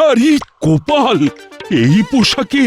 আরে গোপাল, এই পোশাকে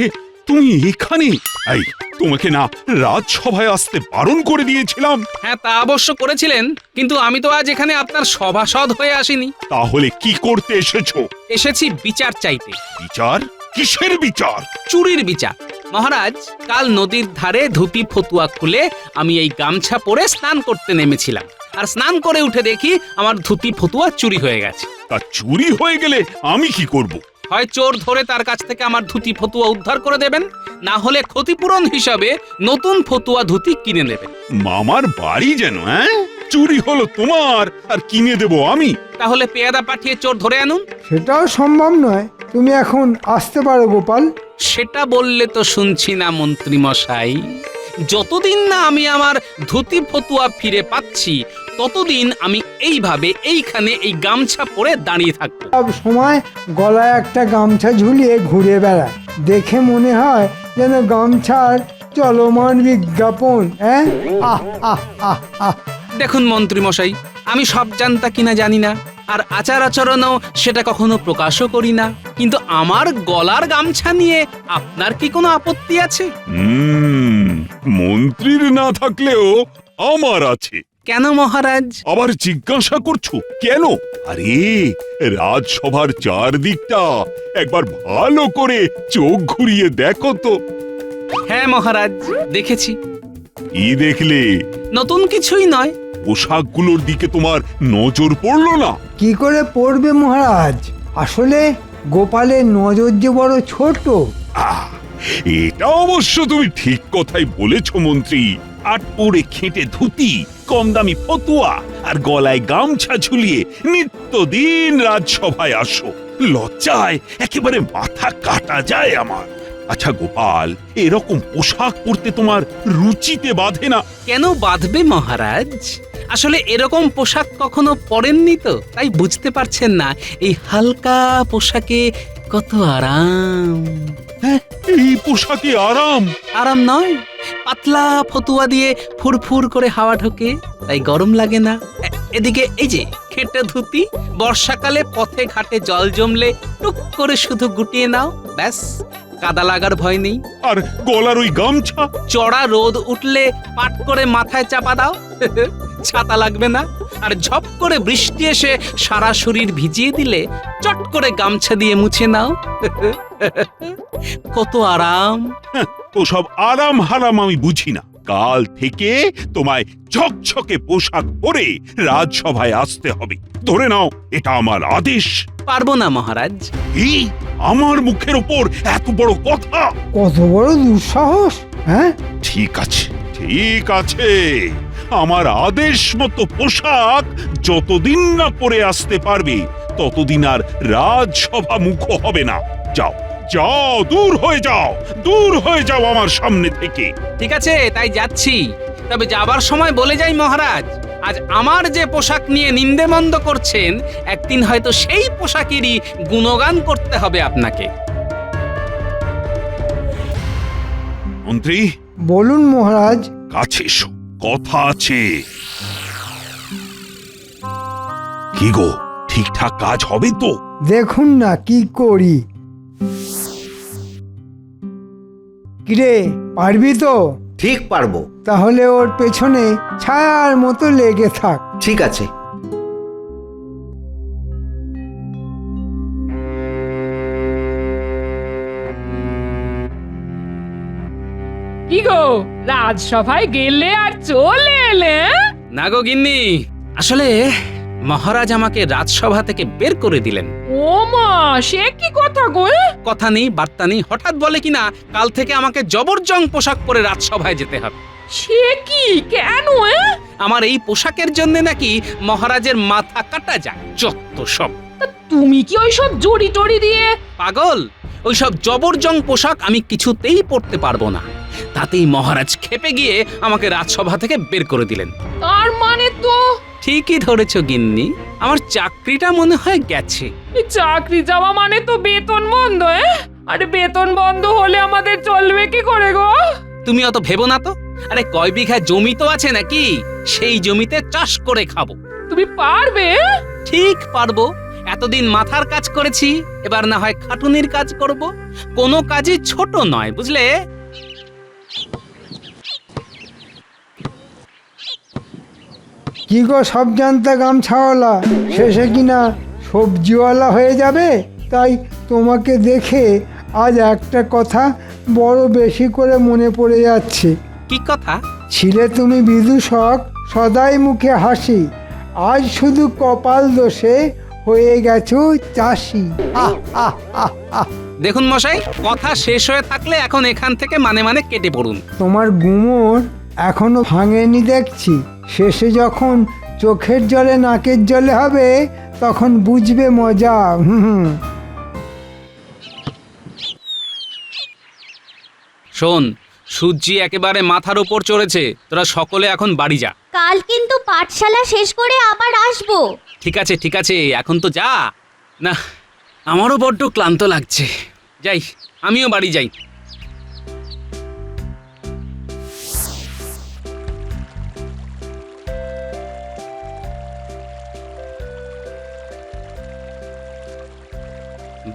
তুমি এখানে? এই, তোমাকে না রাজসভায় আসতে বারণ করে দিয়েছিলাম? হ্যাঁ, তা অবশ্য করেছিলেন, কিন্তু আমি তো আজ এখানে আপনার সভাসদ হয়ে আসিনি। তাহলে কি করতে এসেছো? এসেছি বিচার চাইতে। বিচার? কিসের বিচার? চুরির বিচার। মহারাজ, কাল নদীর ধারে ধুতি ফতুয়া খুলে আমি এই গামছা পরে স্নান করতে নেমেছিলাম, আর স্নান করে উঠে দেখি আমার ধুতি ফতুয়া চুরি হয়ে গেছে। তা চুরি হয়ে গেলে আমি কি করব? হয় চোর ধরে তার কাছ থেকে আমার ধুতি ফতুয়া উদ্ধার করে দেবেন, না হলে ক্ষতিপূরণ হিসাবে নতুন ফতুয়া ধুতি কিনে নেবেন। মামার বাড়ি যেন, হ্যাঁ? চুরি হলো তোমার আর কিনে দেব আমি? তাহলে পেয়াদা পাঠিয়ে চোর ধরে আনুন। সেটাও সম্ভব নয়। তুমি এখন আসতে পারো গোপাল। সেটা বললে তো শুনছি না মন্ত্রী মশাই। যতদিন না আমি আমার ধুতি ফতুয়া ফিরে পাচ্ছি, ততদিন আমি এইভাবে এইখানে এই গামছা পরে দাঁড়িয়ে থাকবো। সব সময় গলায় একটা গামছা ঝুলিয়ে ঘুরে বেড়ায়, দেখে মনে হয় যেন গামছার চলমান বিজ্ঞাপন। হ্যাঁ, আহ আহ আহ আহ। দেখুন মন্ত্রী মশাই, আমি সব জানতা কিনা জানি না, আর আচার আচরণও সেটা কখনো প্রকাশও করি না, কিন্তু আমার গলার গামছা নিয়ে আপনার কি কোনো আপত্তি আছে? মন্ত্রীর না থাকলেও আমার আছে। কেন মহারাজ? আবার জিজ্ঞাসা করছো কেন? আরে, রাজসভার চারদিকটা একবার ভালো করে চোখ ঘুরিয়ে দেখো তো। হ্যাঁ মহারাজ, দেখেছি। কি দেখলে? নতুন কিছুই নয়। পোশাকগুলোর দিকে তোমার নজর পড়লো না? কি করে পড়বে মহারাজ? আসলে গোপালের নজর যে বড় ছোট। আহ, এটা অবশ্য তুমি ঠিক কথাই বলেছ মন্ত্রী। আটপৌরে খেটে ধুতি, কম দামি ফতুয়া আর গলায় গামছা ঝুলিয়ে নিত্যদিন রাজসভায় আসো। লজ্জায় একেবারে মাথা কাটা যায় আমার। আচ্ছা গোপাল, এরকম পোশাক পরতে তোমার রুচিতে বাধে না? কেন বাঁধবে মহারাজ? আসলে এরকম পোশাক কখনো পরেননি তো, তাই বুঝতে পারছেন না এই হালকা পোশাকে কত আরাম। হ্যাঁ, এই পোশাকে আরাম? আরাম নয়, পাতলা ফতুয়া দিয়ে ফুরফুর করে হাওয়া ঢোকে, তাই গরম লাগে না। এদিকে এই যে খেটে ধুতি, বর্ষাকালে পথে ঘাটে জল জমলে টুক করে শুধু গুটিয়ে নাও, ব্যাস, কাদা লাগার ভয় নেই। আর গলার ওই গামছা? চড়া রোদ উঠলে পাট করে মাথায় চাপা দাও, ছাতা লাগবে না। আর ঝপ করে বৃষ্টি এসে সারা শরীর ভিজিয়ে দিলে চট করে গামছা দিয়ে মুছে নাও, কত আরাম। ওসব আরাম হারাম আমি বুঝি না। কাল থেকে তোমায় ঝকঝকে পোশাক পরে রাজসভায় আসতে হবে। ধরে নাও, এটা আমার আদেশ। পারবো না মহারাজ। এই, আমার মুখের ওপর এত বড় কথা? কত বড় দুঃসাহস! হ্যাঁ, ঠিক আছে, ঠিক আছে। আমার আদেশ মতো পোশাক যতদিন না পরে আসতে পারবে, ততদিন আর রাজসভা মুখ হবে না। যাও যাও, দূর হয়ে যাও, দূর হয়ে যাও আমার সামনে থেকে। ঠিক আছে, তাই যাচ্ছি। তবে যাবার সময় বলে যাই মহারাজ, আজ আমার যে পোশাক নিয়ে নিন্দেমন্দ করছেন, একদিন হয়তো সেই পোশাকেরই গুণগান করতে হবে আপনাকে। মন্ত্রী, বলুন মহারাজ। কাছে এসো, কথা আছে। কি গো, ঠিকঠাক কাজ হবে তো? দেখুন না কি করি। কিরে, পারবি তো? ঠিক পারবো। তাহলে ওর পেছনে ছায়ার মতো লেগে থাক। ঠিক আছে। কি গো, রাজসভায় গেলে আর চলে এলে? না গো গিন্নি, আসলে মহারাজ আমাকে রাজসভা থেকে বের করে দিলেন। ও মা, সে কি কথা গো? কথা নেই বার্তা নেই, হঠাৎ বলে কিনা কাল থেকে আমাকে জবরজং পোশাক পরে রাজসভায় যেতে হবে। সে কি, কেন? আমার এই পোশাকের জন্য নাকি মহারাজের মাথা কাটা যায়। যত সব! তুমি কি ওইসব জড়ি টড়ি দিয়ে? পাগল, ওইসব জবরজং পোশাক আমি কিছুতেই পরতে পারবো না। তাতেই মহারাজ খেপে গিয়ে আমাকে রাজসভা থেকে বের করে দিলেন। তার মানে তো? ঠিকই ধরেছ গিন্নি, আমার চাকরিটা মনে হয় গেছে। চাকরি যাওয়া মানে তো বেতন বন্ধ। আরে বেতন বন্ধ হলে আমাদের চলবে কি করে গো? তুমি অত ভেবো না তো। আরে কয় বিঘা জমি তো আছে নাকি, সেই জমিতে চাষ করে খাবো। তুমি পারবে? ঠিক পারবো। এতদিন মাথার কাজ করেছি, এবার না হয় খাটুনির কাজ করব। কোনো কাজই ছোট নয়, বুঝলে? কি গো সব জানতা গামছাওয়ালা, শেষে কিনা সবজিওয়ালা হয়ে যাবে? তাই তোমাকে দেখে আজ একটা কথা বড় বেশি করে মনে পড়ে যাচ্ছে। কি কথা? ছিলে তুমি বিদূষক, সদাই মুখে হাসি, আজ শুধু কপাল দোষে হয়ে গেছো চাষি। আহ আহ আহ আহ। দেখুন মশাই, কথা শেষ হয়ে থাকলে এখন এখান থেকে মানে মানে কেটে পড়ুন। তোমার গুমর এখনো ভাঙেনি দেখছি। শেষে যখন চোখের জলে নাকের জলে হবে তখন বুঝবে মজা। হুম। শোন, সূর্যি একেবারে মাথার উপর চড়েছে, তোরা সকলে এখন বাড়ি যা। কাল কিন্তু পাঠশালা শেষ করে আবার আসবো। ঠিক আছে ঠিক আছে, এখন তো যা। না, আমারও বড্ড ক্লান্ত লাগছে। যাই, আমিও বাড়ি যাই।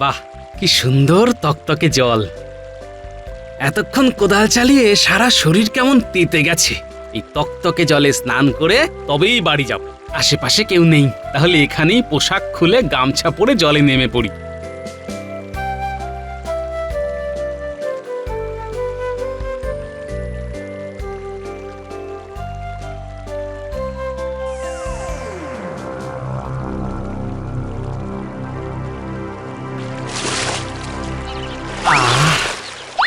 বাহ, কি সুন্দর তকতকে জল। এতক্ষণ কোদাল চালিয়ে সারা শরীর কেমন তেতে গেছে। এই তকতকে জলে স্নান করে তবেই বাড়ি যাব। আশেপাশে কেউ নেই, তাহলে এখানেই পোশাক খুলে গামছা পরে জলে নেমে পড়ি।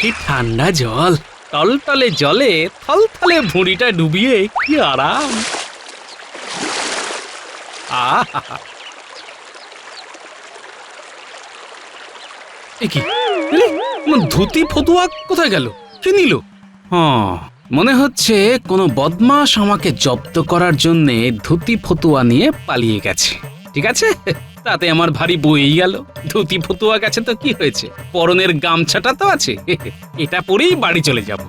কি ঠান্ডা জল, টলটলে জলে থলথলে ভুঁড়িটা ডুবিয়ে কি আরাম। আহা, এ কি? এলে, আমার ধুতি ফতুয়া কোথায় গেল? কে নিল? মনে হচ্ছে কোনো বদমাশ আমাকে জব্দ করার জন্য ধুতি ফতুয়া নিয়ে পালিয়ে গেছে। ঠিক আছে, তাতে আমার ভারী বইই গেল। ধুতি ফতুয়া গেছে তো কি হয়েছে, পরনের গামছাটা তো আছে, এটা পরেই বাড়ি চলে যাব।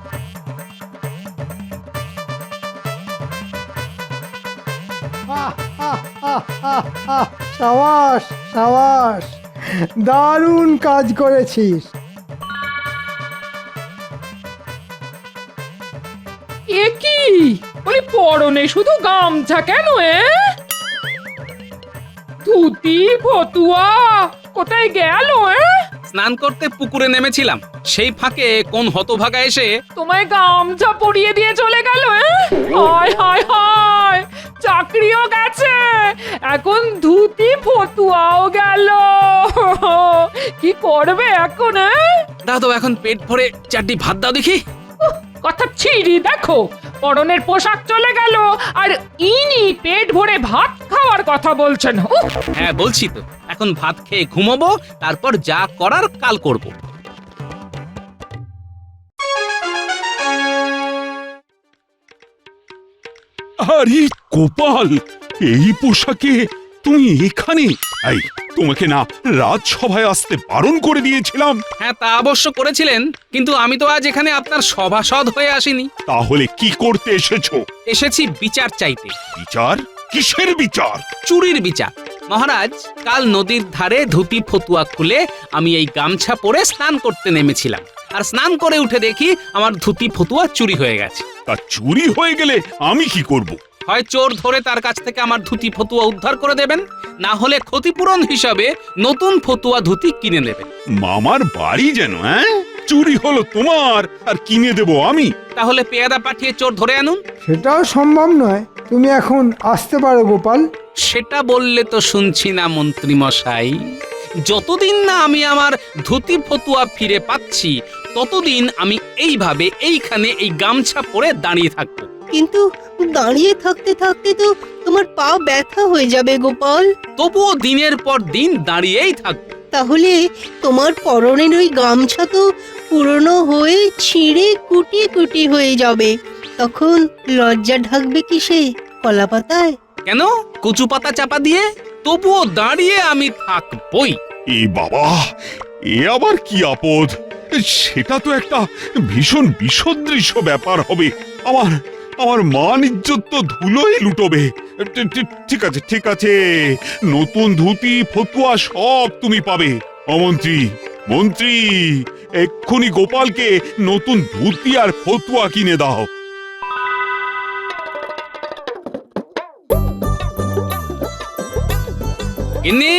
সাবাস সাবাস, দারুণ কাজ করেছিস। এ কি বলি, পরনে শুধু গামছা কেন? ধুতি ফতুয়া কোথায় গেল? স্নান করতে পুকুরে নেমেছিলাম, সেই ফাঁকে কোন হতভাগা এসে তোমায় গামছা পরিয়ে দিয়ে চলে গেল। হায় হায় হায়, চাকরিও গেছে, এখন ধুতি ফতুয়াও গেল। কি করবে এখন? দাও তো, এখন পেট ভরে চারটি ভাত দাও দেখি। কথা ছিড়ি দেখো, পরনের পোশাক চলে গেল আর ইনি পেট ভরে ভাত খাওয়ার কথা বলছেন। হ্যাঁ বলছি তো, এখন ভাত খেয়ে ঘুমাবো, তারপর যা করার কাল করব। আরে গোপাল, এই পোশাকে তুমি এখানে? এই, তোমাকে না রাজসভায় আসতে বারণ করে দিয়েছিলাম? হ্যাঁ, তা অবশ্য করেছিলেন, কিন্তু আমি তো আজ এখানে আপনার সভাসদ হয়ে আসিনি। তাহলে কি করতে এসেছো? এসেছি বিচার চাইতে। বিচার? কিসের বিচার? চুরির বিচার। মহারাজ, কাল নদীর ধারে ধুতি ফতুয়া খুলে আমি এই গামছা পরে স্নান করতে নেমেছিলাম, আর স্নান করে উঠে দেখি আমার ধুতি ফতুয়া চুরি হয়ে গেছে। তা চুরি হয়ে গেলে আমি কি করব? হয় চোর ধরে তার কাছ থেকে আমার ধুতি ফতুয়া উদ্ধার করে দেবেন, না হলে ক্ষতিপূরণ হিসাবে নতুন ফতুয়া ধুতি কিনে নেবেন। মামার বাড়ি যেন, হ্যাঁ? চুরি হলো তোমার আর কিনে দেব আমি? তাহলে পেয়াদা পাঠিয়ে চোর ধরে আনুন। সেটাও সম্ভব নয়, তুমি এখন আসতে পারো গোপাল। সেটা বললে তো শুনছি না মন্ত্রী মশাই। যতদিন না আমি আমার ধুতি ফতুয়া ফিরে পাচ্ছি, ততদিন আমি এইভাবে এইখানে এই গামছা পরে দাঁড়িয়ে থাকবো। কিন্তু দাঁড়িয়ে থাকতে থাকতে তো তোমার পা ব্যথা হয়ে যাবে গোপাল। তবুও দিনের পর দিন দাঁড়িয়েই থাকবো। তাহলে তোমার পরনের ওই গামছা তো পুরনো হয়ে ছিঁড়ে কুটি কুটি হয়ে যাবে। তখন লজ্জা ঢাকবে কিসে? কলা পাতায়? কেন, কচু পাতা চাপা দিয়ে? তবুও দাঁড়িয়ে আমি থাকবই। এ বাবা, এ আবার কি আপদ? সেটা তো একটা ভীষণ বিসদৃশ্য ব্যাপার হবে। আমার আমার মান ইজ্জত তো ধুলোই লুটোবে। ঠিক আছে, ঠিক আছে, নতুন ধুতি ফতুয়া সব তুমি পাবে। মন্ত্রী, মন্ত্রী, এক্ষুনি গোপালকে নতুন ধুতি আর ফতুয়া কিনে দাও। গিন্নি,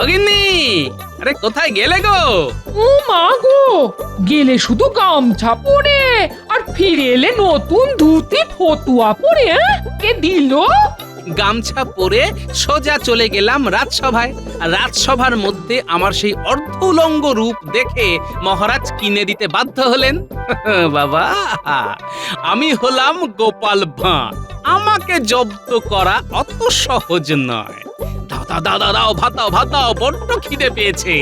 ও গিন্নি, আরে কোথায় গেলে গো? ও মা গো, গেলে শুধু গামছা পরে আর ফিরে এলে নতুন ধুতি ফতুয়া পরে? কে দিল? গামছা পরে সোজা চলে গেলাম রাজসভায়। আর রাজসভার মধ্যে আমার সেই অর্ধ উলঙ্গ রূপ দেখে মহারাজ কিনে দিতে বাধ্য হলেন। বাবা, আমি হলাম গোপাল ভাঁড়, আমাকে জব্দ করা অত সহজ নয়। দাও দাও দাও দাও দাও, ভাত দাও, ভাত দাও, বড্ড খিদে পেয়েছে।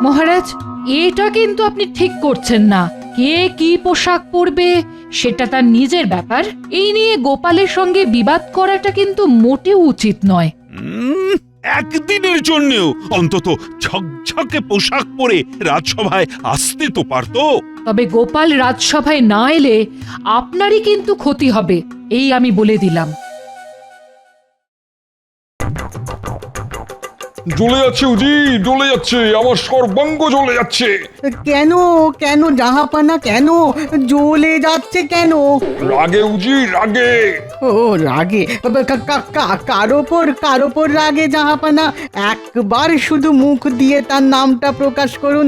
মহারাজ, এটা কিন্তু আপনি ঠিক করছেন না। কে কি পোশাক পরবে সেটা তার নিজের ব্যাপার। এই নিয়ে গোপালের সঙ্গে বিবাদ করাটা কিন্তু মোটেও উচিত নয়। একদিনের জন্যও অন্তত ঝকঝকে পোশাক পরে রাজসভায় আসতে তো পারতো। তবে গোপাল রাজসভায় না এলে আপনারই কিন্তু ক্ষতি হবে, এই আমি বলে দিলাম। জ্বলে যাচ্ছে উজি, জ্বলে যাচ্ছে, আমার সর্বাঙ্গ জ্বলে যাচ্ছে। কেন কেন জাহাপানা, কেন জ্বলে যাচ্ছে কেন? রাগে উজি, রাগে। ও রাগে? কার ওপর রাগে জাহাপানা? একবার শুধু মুখ দিয়ে তার নামটা প্রকাশ করুন,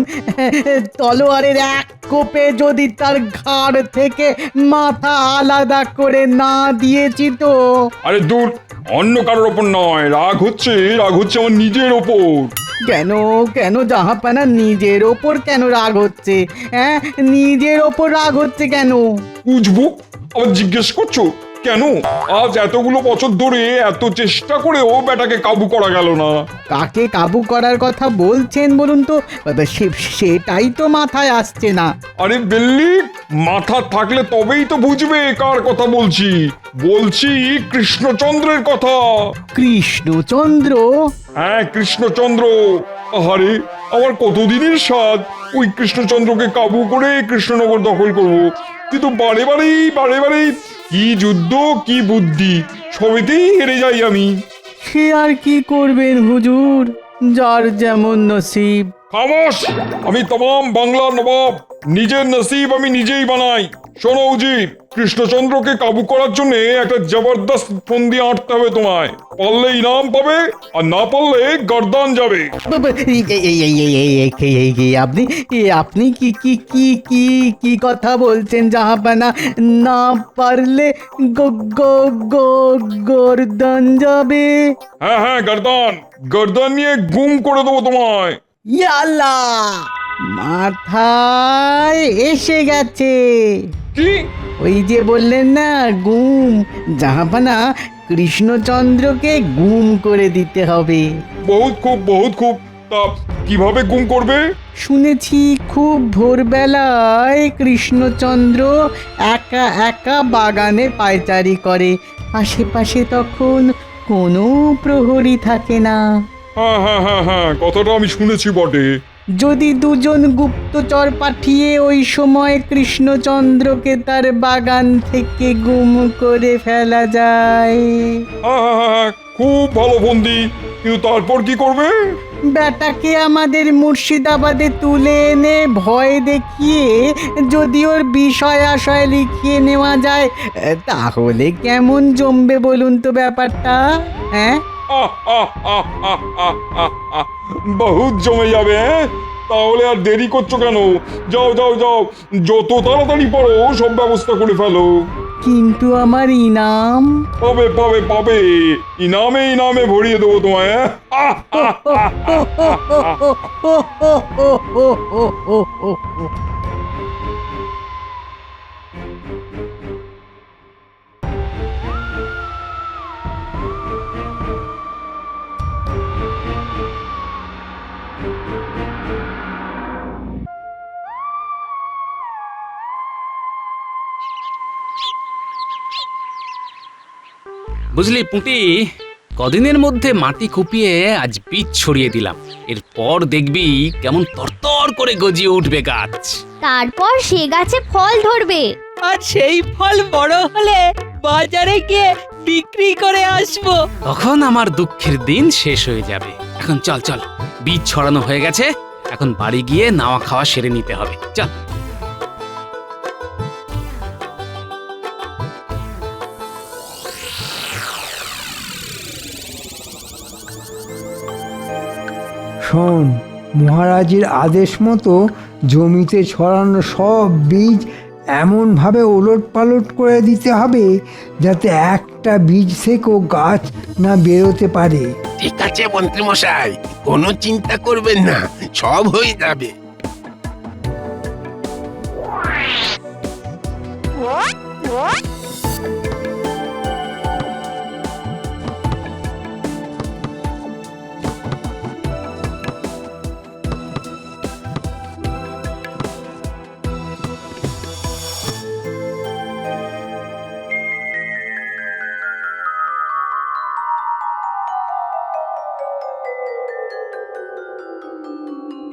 তলোয়ারের এক কোপে যদি তার ঘাড় থেকে মাথা আলাদা করে না দিয়েছি তো। আরে দূর, অন্য কারোর ওপর নয়, রাগ হচ্ছে আমার নিজের ওপর। কেন কেন জাহাপানা, নিজের ওপর কেন রাগ হচ্ছে? হ্যাঁ, নিজের ওপর রাগ হচ্ছে কেন? বুঝবো, আবার জিজ্ঞেস করছো কেন? আজ এতগুলো বছর ধরে এত চেষ্টা করেও বেটাকে কাবু করা গেল না। কাকে কাবু করার কথা বলছেন বলুন তো? সেটাই তো মাথায় আসছে না। আরে বেল্লি, মাথা থাকলে তবেই তো বুঝবে কার কথা বলছি। বলছি কৃষ্ণচন্দ্রের কথা। কৃষ্ণচন্দ্র? হ্যাঁ, কৃষ্ণচন্দ্র। আরে আমার কতদিনের স্বাদ ওই কৃষ্ণচন্দ্রকে কাবু করে কৃষ্ণনগর দখল করব, কিন্তু বারে বারেই কি যুদ্ধ, কি বুদ্ধি, সবেতেই হেরে যাই আমি। সে আর কি করবেন হুজুর, যার যেমন নসিব। খামোশ! আমি তমাম বাংলার নবাব, নিজের নসিব আমি নিজেই বানাই। শোনো উজির, কৃষ্ণচন্দ্রকে কাবু করার জন্য একটা জবরদস্ত ফন্দি আঁটতে হবে তোমায়। পারলে ইনাম পাবে, আর না পারলে গর্দান যাবে। আপনি আপনি কি কি কি কি কি কথা বলছেন জাহাপানা? না পারলে গর্দান যাবে? হ্যাঁ, গর্দান নিয়ে গুম করে দেবো তোমায়। ইয়াল্লা, মাথায় এসে গেছে। কি? ওই যে বললেন না গুম, জাহাপানা কৃষ্ণচন্দ্রকে গুম করে দিতে হবে। বহুত খুব। তা কিভাবে গুম করবে? শুনেছি খুব ভোরবেলায় কৃষ্ণচন্দ্র একা একা বাগানে পায়চারি করে, আশেপাশে তখন কোনো প্রহরী থাকে না। হ্যাঁ, কথাটা আমি শুনেছি বটে। যদি দুজন গুপ্তচর পাঠিয়ে ওই সময় কৃষ্ণচন্দ্রকে তার বাগান থেকে গুম করে ফেলা যায়। হ্যাঁ, খুব ভালো বন্দি, কিন্তু তারপর কি করবে? বেটাকে আমাদের মুর্শিদাবাদে তুলে এনে ভয় দেখিয়ে যদি ওর বিষয় আশয় লিখিয়ে নেওয়া যায়, তাহলে কেমন জমবে বলুন তো ব্যাপারটা? হ্যাঁ, বহুত জমে যাবে। তাহলে আর দেরি করছো কেন? যাও, যত তাড়াতাড়ি পারো সব ব্যবস্থা করে ফেলো। কিন্তু আমার ইনাম? পাবে, ইনামে ভরিয়ে দেবো তোমায়। বুঝলি পুঁটি, কদিনের মধ্যে মাটি কুপিয়ে আজ বীজ ছড়িয়ে দিলাম। এরপর দেখবি কেমন তরতর করে গজিয়ে উঠবে গাছ। তারপর সে গাছে ফল ধরবে। আর সেই ফল বড় হলে বাজারে গিয়ে বিক্রি করে আসবো। তখন আমার দুঃখের দিন শেষ হয়ে যাবে। এখন চল চল, বীজ ছড়ানো হয়ে গেছে, এখন বাড়ি গিয়ে নাওয়া খাওয়া সেরে নিতে হবে। চল। শোন, মহারাজের আদেশ মতো জমিতে ছড়ানো সব বীজ এমনভাবে ওলট পালট করে দিতে হবে যাতে একটা বীজ থেকেও গাছ না বেরোতে পারে। ঠিক আছে মন্ত্রী মশাই, কোনো চিন্তা করবেন না, সব হয়ে যাবে।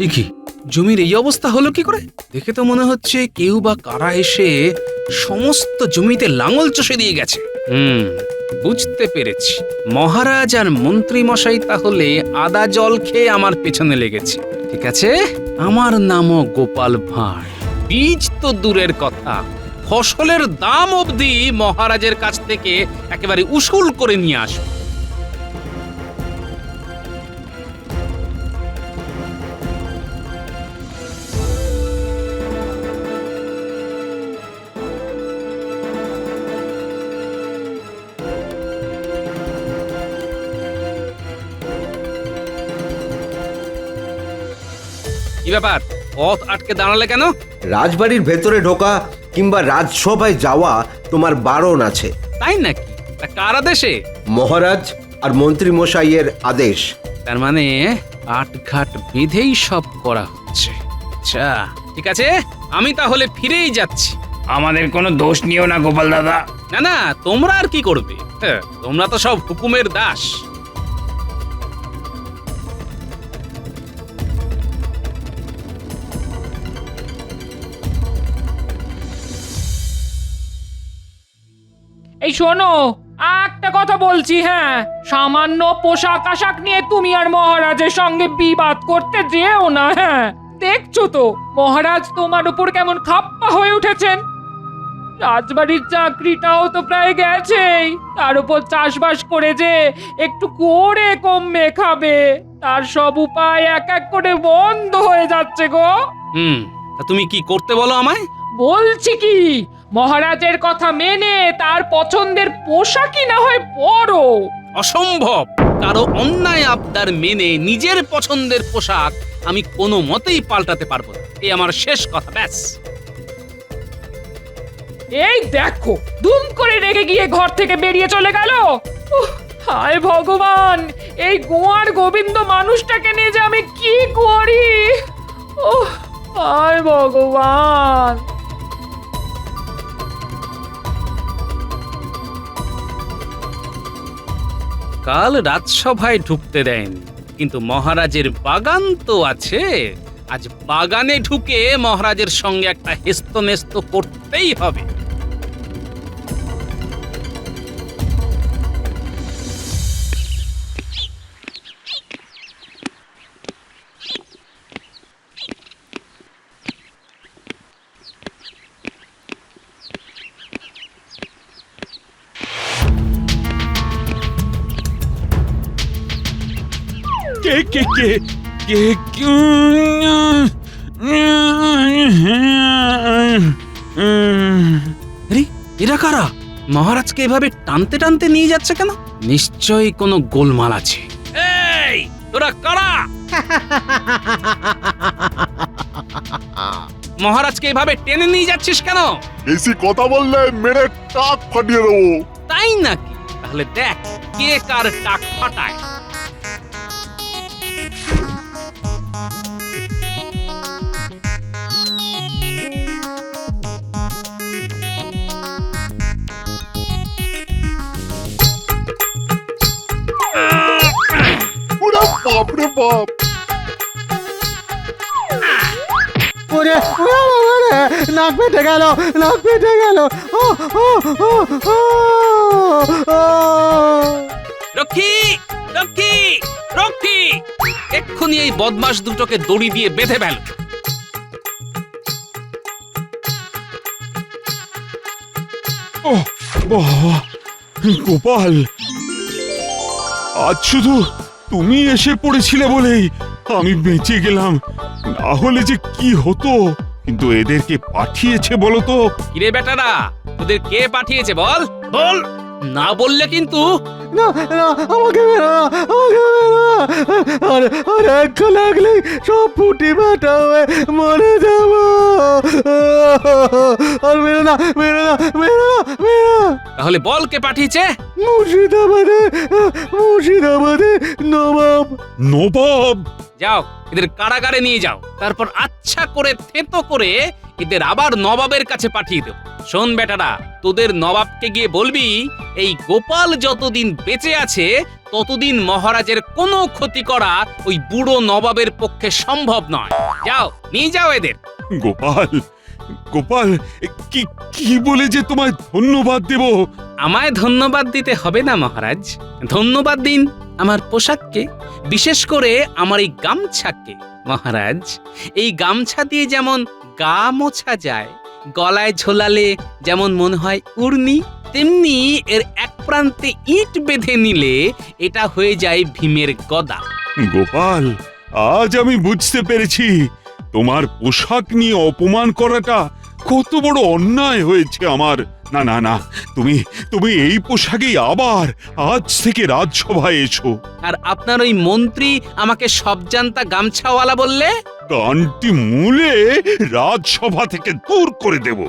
এ কি, জমির এই অবস্থা হলো কি করে? দেখে তো মনে হচ্ছে কেউ বা কারা এসে সমস্ত জমিতে লাঙল চষে দিয়ে গেছে। বুঝতে পেরেছি, মহারাজ আর মন্ত্রী মশাই তাহলে আদা জল খেয়ে আমার পেছনে লেগেছে। ঠিক আছে, আমার নামও গোপাল ভাঁড়। বীজ তো দূরের কথা, ফসলের দাম অবধি মহারাজের কাছ থেকে একেবারে উসুল করে নিয়ে আসবো। কি ব্যাপার, পথ আটকে দাঁড়ালে কেন? রাজবাড়ির ভেতরে ঢোকা কিংবা রাজসভায় যাওয়া তোমার বারণ আছে। তাই নাকি? তা কার আদেশে? মহারাজ আর মন্ত্রী মশাইয়ের আদেশ। তার মানে আটঘাট বেঁধেই সব করা হচ্ছে। আচ্ছা ঠিক আছে, আমি তাহলে ফিরেই যাচ্ছি। আমাদের কোনো দোষ নিও না গোপাল দাদা। না না, তোমরা আর কি করবে? তোমরা তো সব হুকুমের দাস। এই শোনো, একটা কথা বলছি, হ্যাঁ, সামান্য পোশাক আশাক নিয়ে তুমি আর মহারাজের সঙ্গে বিবাদ করতে যেও না। হ্যাঁ, দেখছো তো মহারাজ তোমার উপর কেমন খাপ্পা হয়ে উঠেছেন। রাজবাড়ির চাকরিটাও তো প্রায় গেছেই, তার উপর চাষবাস করে যে একটু করে কমবে খাবে, তার সব উপায় এক এক করে বন্ধ হয়ে যাচ্ছে গো। তা তুমি কি করতে বলো আমায়? বলছি কি, মহারাজের কথা মেনে তার পছন্দের পোশাকই না হয় পরো। অসম্ভব! কারো অন্যায় আবদার মেনে নিজের পছন্দের পোশাক আমি কোনো মতেই পাল্টাতে পারবো না। এই আমার শেষ কথা, ব্যাস। এই দেখো, দুম করে রেগে গিয়ে ঘর থেকে বেরিয়ে চলে গেল। হায় ভগবান, এই গোয়ার গোবিন্দ মানুষটাকে নিয়ে যে আমি কি করি। হায় ভগবান। কাল রাজসভায় ঢুকতে দেয়নি, কিন্তু মহারাজের বাগান তো আছে। আজ বাগানে ঢুকে মহারাজের সঙ্গে একটা হেস্তনেস্ত করতেই হবে। কে কে কে কে আরে এরা কারা? মহারাজকে এভাবে টানতে টানতে নিয়ে যাচ্ছে কেন? নিশ্চয়ই কোনো গোলমাল আছে। এই তোরা কারা? মহারাজকে এভাবে টেনে নিয়ে যাচ্ছিস কেন? বেশি কথা বললে মেরে টাক ফাটিয়ে দেবো। তাই নাকি? তাহলে দেখ কে কার টাক ফাটায়। বাপরে বাপ! ওরে ওরে বাবা রে, নাক পেটে গেল, নাক পেটে গেল। ও ও ও ও ও। রক্ষী, রক্ষী, রক্ষী, এক্ষুনি এই বদমাস দুটোকে দড়ি দিয়ে বেঁধে ফেল। ওহ, বাবা, গোপাল, আজ শুধু তুমি এসে পড়েছিলে বলেই আমি বেঁচে গেলাম, না হলে যে কি হতো। কিন্তু এদেরকে পাঠিয়েছে বলো তো? কিরে বেটারা, তোদের কে পাঠিয়েছে বল, বল। না বললে কিন্তু না না, আমাকে মেরো না, আমাকে মেরো না। আর এক লাগলে সব ফুটি বাটা হয়ে মরে যাব। আর মেরো না, মেরো না, মেরো না, মেরো না। তাহলে বল কে পাঠিয়েছে। মুর্শিদাবাদে, মুর্শিদাবাদে নবাব। নবাব? যাও, এদের কারাগারে নিয়ে যাও, তারপর আচ্ছা করে থেতো করে এদের আবার নবাবের কাছে পাঠিয়ে দেব। শোন বেটারা, তোদের নবাবকে গিয়ে বলবি এই গোপাল যতদিন বেঁচে আছে ততদিন মহারাজের কোনো ক্ষতি করা ওই বুড়ো নবাবের পক্ষে সম্ভব নয়। যাও, নিয়ে যাও এদের। গোপাল, গোপাল, কি কি বলে যে তোমায় ধন্যবাদ দেব? আমায় ধন্যবাদ দিতে হবে না মহারাজ, ধন্যবাদ দিন আমার পোশাককে, বিশেষ করে আমার এই গামছাকে। মহারাজ, এই গামছা দিয়ে যেমন গা মোছা যায়, গলায় ঝোলালে যেমন মনে হয় উড়নি, তেমনি এর এক প্রান্তে ইট বেঁধে নিলে এটা হয়ে যায় ভীমের গদা। গোপাল, আজ আমি বুঝতে পেরেছি তোমার পোশাক নিয়ে অপমান করাটা কত বড় অন্যায় হয়েছে আমার। না না না, তুমি তুমি এই পোশাকেই আবার আজ থেকে রাজসভায় এসো। আর আপনার ওই মন্ত্রী আমাকে সবজান্তা গামছাওয়ালা বললে? কানটি মূলে রাজসভা থেকে দূর করে দেব।